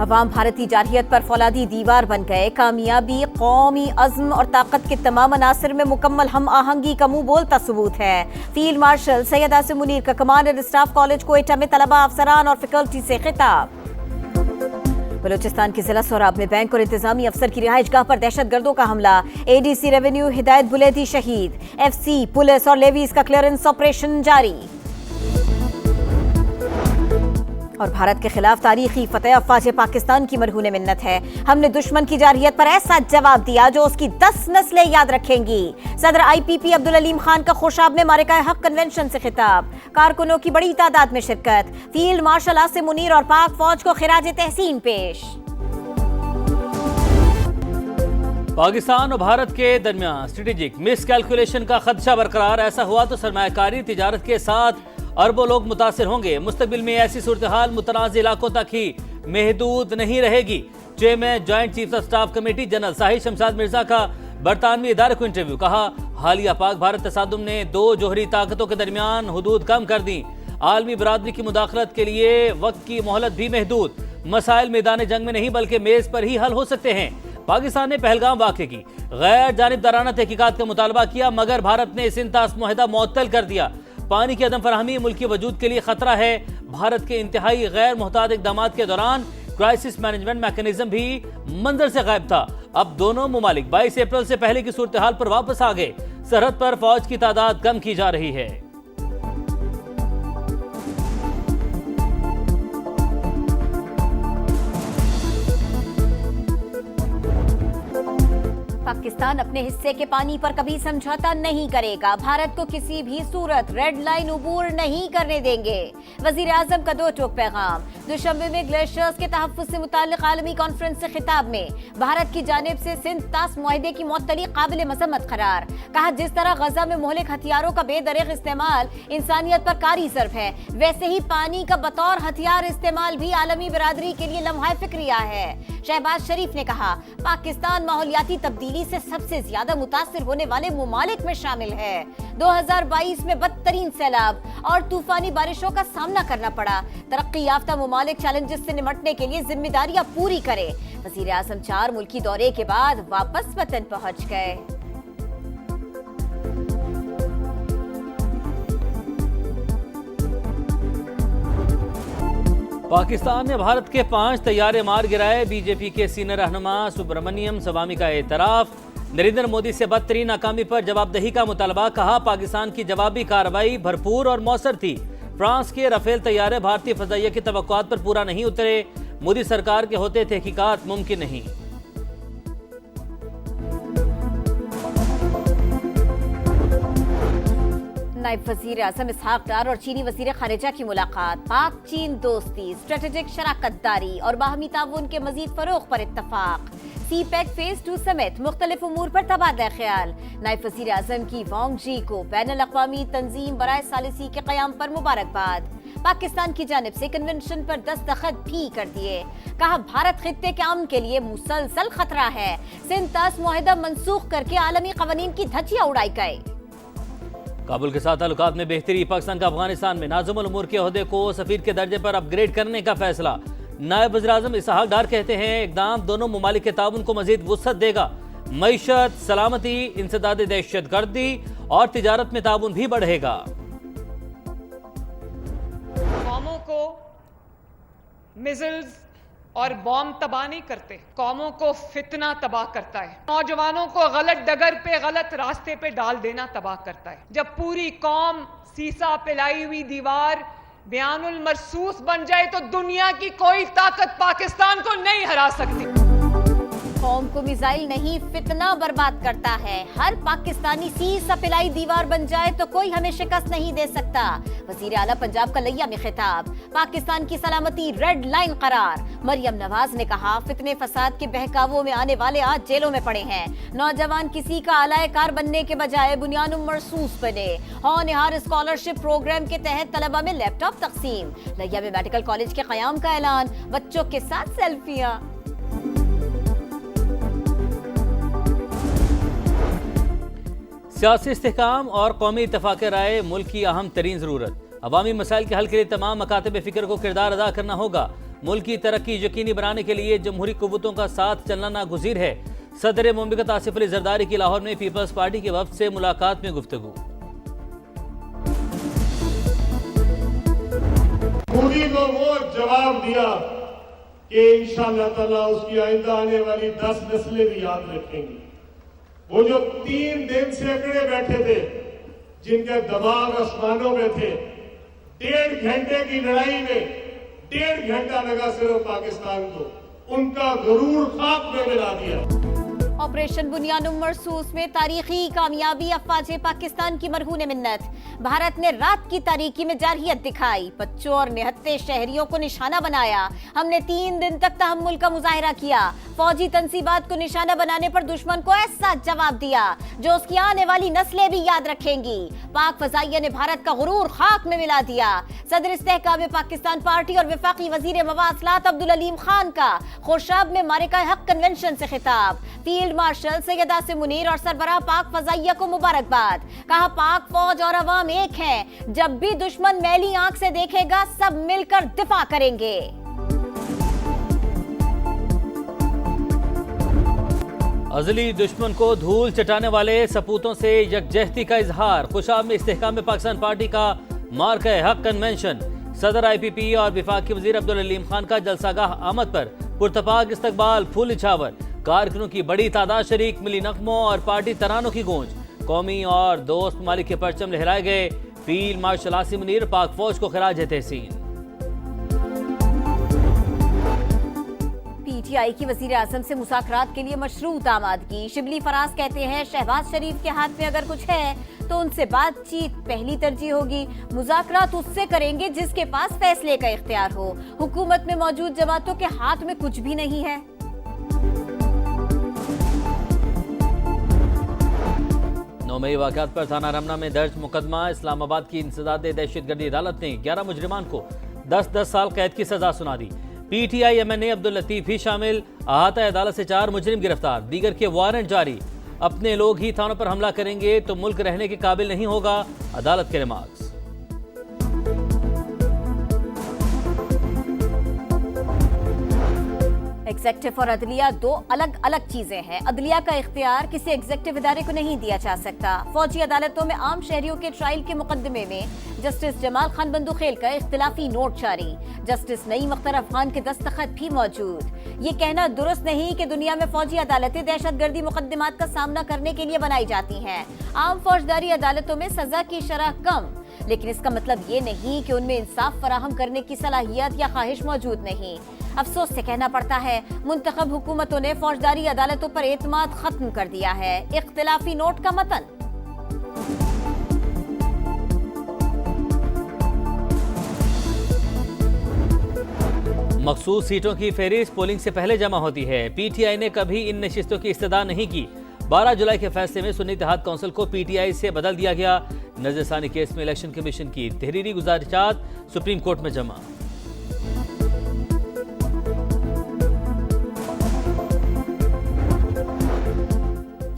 अवाम भारतीय जारहियत पर फौलादी दीवार बन गए। कामयाबी कौमी अज़्म और ताकत के तमाम अनासर में मुकम्मल हम आहंगी का मुंह बोलता सबूत है। फील्ड मार्शल सैयद आसिम मुनीर का कमांडर स्टाफ कॉलेज क्वेटा में तलबा, अफसरान और फैकल्टी से खिताब। बलूचिस्तान के जिला सोराब में बैंक और इंतजामी अफसर की रिहाइशगाह पर दहशतगर्दों का हमला। एडीसी रेवेन्यू हिदायत बुलेदी शहीद। एफसी, पुलिस और लेवीज का क्लियरेंस ऑपरेशन जारी। और भारत के खिलाफ तारीखी फतेह अफवाज पाकिस्तान की मरहून मिन्नत है। हमने दुश्मन की जारहियत पर ऐसा जवाब दिया जो उसकी 10 नस्लें याद रखेंगी। सदर IPP अब्दुल अलीम खान का खुशाब में मारिका हक कन्वेंशन से खिताब। कारकुनों की बड़ी तादाद में शिरकत। फील्ड मार्शल आसिम मुनीर और पाक फौज को खिराज तहसीन पेश। पाकिस्तान और भारत के दरमियान स्ट्रेटेजिक मिस कैलकुलेशन का खदशा बरकरार। ऐसा हुआ तो सरमायाकारी तिजारत के साथ अरबों लोग मुतासिर होंगे। मुस्तकबिल में ऐसी सूरत हाल मुतनाज़ इलाकों तक ही महदूद नहीं रहेगी। Chairman joint chief of staff committee general Shahid Shamshad Mirza का बरतानवी इदारे को इंटरव्यू। कहा, हालिया पाक भारत तसादुम ने 2 जोहरी ताकतों के दरमियान हुदूद कम कर दी। आलमी बरादरी की मुदाखलत के लिए वक्त की मोहलत भी महदूद। मसाइल मैदान जंग में नहीं बल्कि मेज पर ही हल हो सकते हैं। पाकिस्तान ने पहलगाम वाक़े की गैर जानिबदाराना तहकीकात का मुतालबा किया, मगर भारत ने सिंतास मुआहदा मुअत्तल कर दिया। पानी की अदम फराहमी मुल्क के वजूद के लिए खतरा है। भारत के इंतहाई गैर मुहतात इक़दाम के दौरान क्राइसिस मैनेजमेंट मैकेनिज्म भी मंजर से गायब था। अब दोनों मुमालिक 22 अप्रैल से पहले की सूरत हाल पर वापस आ गए। सरहद पर फौज की तादाद कम की जा रही है। पाकिस्तान अपने हिस्से के पानी पर कभी समझौता नहीं करेगा। भारत को किसी भी सूरत रेड लाइन उबूर नहीं करने देंगे। वजीर आजम का 2 टोक पैगाम। दुशंबे में ग्लेशियर्स के तहफ्फुज़ से मुताल्लिक़ आलमी कॉन्फ्रेंस से खिताब में भारत की जानिब से सिंध तास मुआहदे की मुअत्तली काबिल मज़म्मत करार। कहा, जिस तरह गजा में मोहलिक हथियारों का बेदरेग इस्तेमाल इंसानियत पर कारी ज़र्ब है, वैसे ही पानी का बतौर हथियार इस्तेमाल भी आलमी बरादरी के लिए लम्हा फिक्रिया है। शहबाज शरीफ ने कहा, पाकिस्तान माहौलियाती तब्दीली से सबसे ज्यादा मुतासिर होने वाले मुमालिक में शामिल है। 2022 में बदतरीन सैलाब और तूफानी बारिशों का सामना करना पड़ा। तरक्की याफ्ता मुमालिक चैलेंजेस से निपटने के लिए जिम्मेदारियां पूरी करे। वजीर आज़म 4 मुल्की दौरे के बाद वापस वतन पहुंच गए। पाकिस्तान ने भारत के 5 तैयारे मार गिराए। बीजेपी के सीनियर रहनुमा सुब्रमण्यम स्वामी का एतराफ। नरेंद्र मोदी से बदतरीन नाकामी पर जवाबदेही का मुतालबा। कहा, पाकिस्तान की जवाबी कार्रवाई भरपूर और मौसर थी। फ्रांस के राफेल तैयारे भारतीय फजाइया की तवक्कुआत पर पूरा नहीं उतरे। मोदी सरकार के होते तहकीकात मुमकिन नहीं। नायब वजीर आज़म इसहाक डार और चीनी वजीर खारिजा की मुलाकात। पाक चीन दोस्ती, स्ट्रेटेजिक शराकतदारी और बाहमी ताउन के मजीद फरोग पर इत्तफाक। CPEC फेज 2 समेत मुख्तलिफ उमूर पर तबादला ख्याल। नायब वजीर आज़म की वांग जी को बैनुल अक़वामी तंजीम बराए सालिसी के क़याम पर मुबारकबाद। पाकिस्तान की जानिब से कन्वेंशन पर दस्तखत भी कर दिए। कहा, भारत खित्ते के अमन के लिए मुसलसल खतरा है। सिंध तास मुआहदा मनसूख करके आलमी क़वानीन की धज्जियां उड़ाई गई। काबुल के साथ ताल्लुकात में बेहतरी। पाकिस्तान का अफगानिस्तान में नाज़िमुल उमूर के ओहदे को सफीर के दर्जे पर अपग्रेड करने का फैसला। नायब वज़ीर आज़म इसहाक डार कहते हैं, इक़दाम दोनों मुमालिक के ताउन को मज़ीद वुसअत देगा। मईशत, सलामती, इंसदाद दहशतगर्दी और तिजारत में ताउन भी बढ़ेगा। कौमों को मिसाइल्स और बॉम्ब तबाह नहीं करते, कौमों को फितना तबाह करता है। नौजवानों को गलत डगर पे, गलत रास्ते पे डाल देना तबाह करता है। जब पूरी कौम सीसा पिलाई हुई दीवार, बयानुल मरसूस बन जाए तो दुनिया की कोई ताकत पाकिस्तान को नहीं हरा सकती। कौम को मिसाइल नहीं, फितना बर्बाद करता है। हर पाकिस्तानी सीसा पिलाई दीवार बन जाए तो कोई हमें शिकस्त नहीं दे सकता। वजीर आला पंजाब का लिया में खिताब। पाकिस्तान की सलामती रेड लाइन करार। मरियम नवाज ने कहा, फितने फसाद के बहकावों में आने वाले आज जेलों में पड़े हैं। नौजवान किसी का आलायकार बनने के बजाय बुनियानुल मरसूस बने। होनहार स्कॉलरशिप प्रोग्राम के तहत तलबा में लैपटॉप तकसीम। लिया में मेडिकल कॉलेज के क़याम का ऐलान। बच्चों के साथ सेल्फियां। सियासी इस्तेहकाम और कौमी इत्तफाक़ राय मुल्क की अहम तरीन ज़रूरत। अवामी मसाइल के हल के लिए तमाम मकातब फ़िक्र को किरदार अदा करना होगा। मुल्क की तरक्की यकीनी बनाने के लिए जमहूरी कुव्वतों का साथ चलना नागुज़ीर है। सदर मुमलिकत आसिफ अली जरदारी की लाहौर में पीपल्स पार्टी के वफ्द से मुलाकात में गुफ्तगू। मोदी को वो जवाब दिया कि इंशाअल्लाह ताला उसकी आइंदा आने वाली 10 नस्लें भी याद रखेंगी। वो जो 3 दिन से अकड़े बैठे थे, जिनके दिमाग आसमानों में थे, 1.5 घंटे की लड़ाई में 1.5 घंटा लगा सिर्फ पाकिस्तान को, उनका गरूर खाक में मिला दिया। ऑपरेशन बुनियानुम मरसूस में तारीखी कामयाबी, अफवाजे पाकिस्तान की मरहून मिन्नत। भारत ने रात की तारीकी में जारहियत दिखाई, बच्चों और निहत्ते शहरियों को निशाना बनाया। हमने 3 दिन तक तहम्मुल का मुजाहिरा किया। फौजी तंसीबात को निशाना बनाने पर दुश्मन को ऐसा जवाब दिया जो उसकी आने वाली नस्लें भी याद रखेंगी। पाक फजाइया ने भारत का गुरूर खाक में मिला दिया। सदर इस्तेहकाम पाकिस्तान पार्टी और वफाकी वजीर मवासलात अब्दुल अलीम खान का खुर्शाब में मारिका हक कन्वेंशन से खिताब। फील्ड मार्शल सैयद आसिम मुनीर और सरबराह पाक फजाइया को मुबारकबाद। कहा, पाक फौज और अवाम एक है, जब भी दुश्मन मैली आंख से देखेगा सब मिलकर दिफा करेंगे। अजली दुश्मन को धूल चटाने वाले सपूतों से यकजहती का इजहार। खुशाब में इस्तेहकाम पाकिस्तान पार्टी का मार्का हक कन्वेंशन। सदर IPP और वफाकी वजीर अब्दुल अलीम खान का जलसागाह आमद पर पुरतपाक इस्तकबाल, फूल इछावर। कारकुनों की बड़ी तादाद शरीक, मिली नगमों और पार्टी तरानों की गूंज। कौमी और दोस्त ममालिक के परचम लहराए गए। फील्ड मार्शल आसिम मुनीर पाक फौज को खिराज तहसीन। PTI की वजीर आजम से मुज़ाकरात के लिए मशरूत आमादगी। शिबली फराज कहते हैं, शहबाज शरीफ के हाथ में अगर कुछ है तो उनसे बातचीत पहली तरजीह होगी। मुज़ाकरात उससे करेंगे जिसके पास फैसले का इख्तियार हो। हुकूमत में मौजूद जमातों के हाथ में कुछ भी नहीं है। 9 मई वाक़यात पर थाना रमना में दर्ज मुकदमा। इस्लामाबाद की इंसदाद दहशतगर्दी अदालत ने 11 मुजरिमान को 10-10 साल कैद की सजा सुना दी। PTI MNA अब्दुल लतीफ भी शामिल। अहाता अदालत से 4 मुजरिम गिरफ्तार, दीगर के वारंट जारी। अपने लोग ही थानों पर हमला करेंगे तो मुल्क रहने के काबिल नहीं होगा, अदालत के रिमार्क्स। एग्जेक्टिव और अदलिया 2 अलग अलग चीजें हैं। अदलिया का इख्तियार किसी एग्जेक्टिव इदारे को नहीं दिया जा सकता। फौजी अदालतों में आम शहरियों के ट्रायल के मुकदमे में जस्टिस जमाल खान बंदूखेल का इख्तिलाफी नोट जारी। जस्टिस नईम अख्तर अफगान के दस्तखत भी मौजूद। ये कहना दुरुस्त नहीं कि दुनिया में फौजी अदालतें दहशतगर्दी मुकदमात का सामना करने के लिए बनाई जाती हैं। आम फौजदारी अदालतों में सजा की शरह कम, लेकिन इसका मतलब ये नहीं कि उनमें इंसाफ फराहम करने की सलाहियत या ख्वाहिश मौजूद नहीं। अफसोस से कहना पड़ता है, मुंतखब हुकूमतों ने फौजदारी अदालतों पर एतमाद खत्म कर दिया है। इख्तिलाफी नोट का मतन। मखसूस सीटों की फहरिस्त पोलिंग से पहले जमा होती है। PTI ने कभी इन नशिस्तों की इस्तदा नहीं की। 12 जुलाई के फैसले में सुन्नी इत्तेहाद काउंसिल को PTI से बदल दिया गया। नजरसानी केस में इलेक्शन कमीशन की तहरीरी गुजारिशात सुप्रीम कोर्ट में जमा।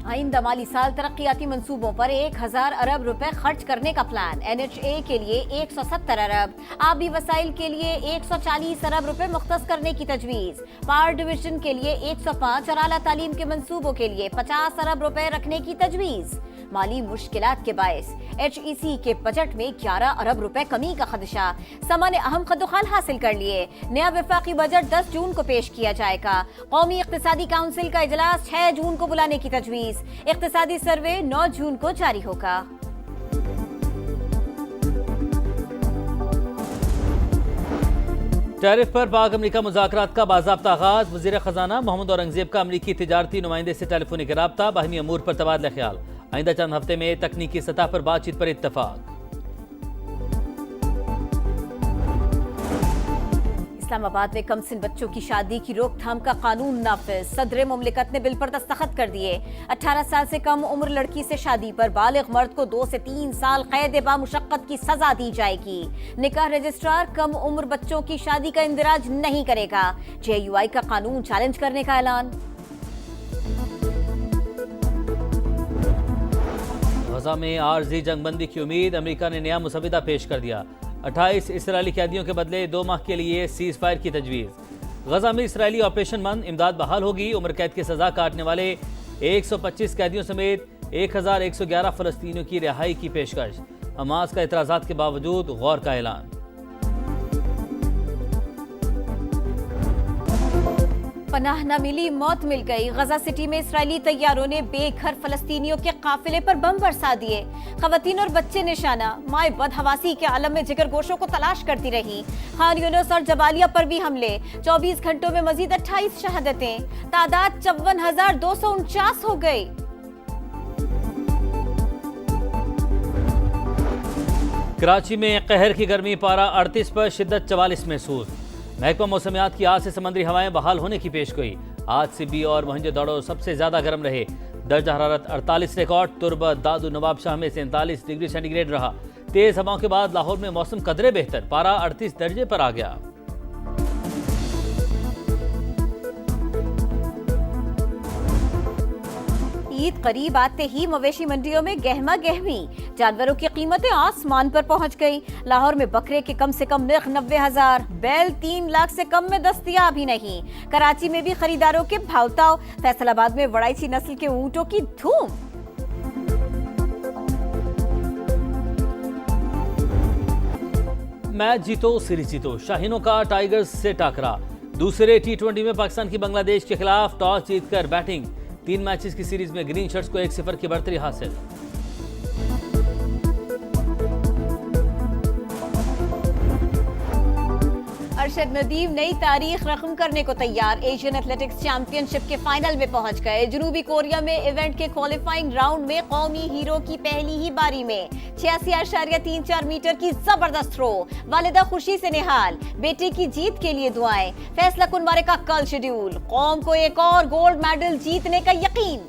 आइंदा माली साल तरक्याती मंसूबों पर 1000 अरब रुपए खर्च करने का प्लान। NHA के लिए 170 अरब, आबी वसाइल के लिए 140 अरब रुपए मुख्तस करने की तजवीज। पावर डिवीजन के लिए 105 और आला तालीम के मंसूबों के लिए 50 अरब रुपए रखने की तजवीज। माली मुश्किलात के बायस HEC के बजट में 11 अरब रुपए कमी का खदशा। समा ने अहम कदोखाल हासिल कर लिए। नया वफाकी बजट 10 जून को पेश किया जाएगा। कौमी इक्तिसादी काउंसिल का इजलास 6 जून को बुलाने की तजवीज। इक्तिसादी सर्वे 9 जून को जारी होगा। टैरिफ पर पाक अमरीका मुज़ाकरात का बाज़ाब्ता आगाज। वज़ीर ख़जाना मोहम्मद औरंगज़ेब का अमरीकी तिजारती नुमाइंदे से टेलीफोनिक राब्ता, बाहमी अमूर पर तबादला ख्याल। आइंदा चंद हफ्ते में तकनीकी सतह पर बातचीत पर इत्तफाक। इस्लामाबाद में कमसिन बच्चों की शादी की रोकथाम का कानून नाफिज। सदर मुमलिकत ने बिल पर दस्तखत कर दिए। 18 साल से कम उम्र लड़की से शादी पर बालिग मर्द को 2 से 3 साल कैद बामुशक्कत की सजा दी जाएगी। निकाह रजिस्ट्रार कम उम्र बच्चों की शादी का इंदिराज नहीं करेगा। JUI का कानून चैलेंज करने का ऐलान। गजा में आरजी जंगबंदी की उम्मीद। अमेरिका ने नया मुसविदा पेश कर दिया। 28 इसराइली कैदियों के बदले 2 माह के लिए सीज फायर की तजवीज़। गजा में इसराइली ऑपरेशन मन इमदाद बहाल होगी। उम्र कैद की सजा काटने वाले 125 कैदियों समेत 1111 फलस्तीनियों की रिहाई की पेशकश। हमास का इतराज़ात के बावजूद गौर का ऐलान। पनाह न मिली, मौत मिल गई। गजा सिटी में इसराइली तैयारों ने बेघर फलस्तीनियों के काफिले पर बम बरसा दिए। खवातीन और बच्चे निशाना। माए बदहवासी के आलम में जिगर गोशों को तलाश करती रही। खान यूनुस और जबालिया पर भी हमले। 24 घंटों में मजीद 28 शहादतें। तादाद 54,249 हो गई। कराची में कहर की गर्मी, पारा 38 पर, शिद्दत 44 महसूस। महकमा मौसमियात की आज से समुद्री हवाएं बहाल होने की पेशगोई। आज सिबी और मोहनजोदड़ो सबसे ज्यादा गर्म रहे। दर्जा हरारत 48 रिकॉर्ड। तुर्बत, दादू, नवाबशाह में 47 डिग्री सेंटीग्रेड रहा। तेज हवाओं के बाद लाहौर में मौसम कदरे बेहतर, पारा 38 दर्जे पर आ गया। ईद करीब आते ही मवेशी मंडियों में गहमा गहमी। जानवरों की कीमतें आसमान पर पहुंच गई। लाहौर में बकरे के कम से कम नर्ख 90,000, बैल 3 लाख से कम में दस्तयाब ही नहीं। कराची में भी खरीदारों के भावताव। फैसलाबाद में वड़ाइची नस्ल के ऊंटों की धूम। मैच जीतो सीरीज जीतो, शाहीनों का टाइगर्स से टाकरा। दूसरे T20 में पाकिस्तान की बांग्लादेश के खिलाफ टॉस जीतकर बैटिंग। 3 मैचेस की सीरीज में ग्रीन शर्ट्स को 1-0 की बढ़तरी हासिल। अरशद नदीम नई तारीख रकम करने को तैयार। एशियन एथलेटिक्स चैंपियनशिप के फाइनल में पहुंच गए। जनूबी कोरिया में इवेंट के क्वालिफाइंग राउंड में कौमी हीरो की पहली ही बारी में 86.34 मीटर की जबरदस्त थ्रो। वालिदा खुशी से निहाल। बेटे की जीत के लिए दुआएं। फैसला कुन मारे का कल शेड्यूल। कौम को एक और गोल्ड मेडल जीतने का यकीन।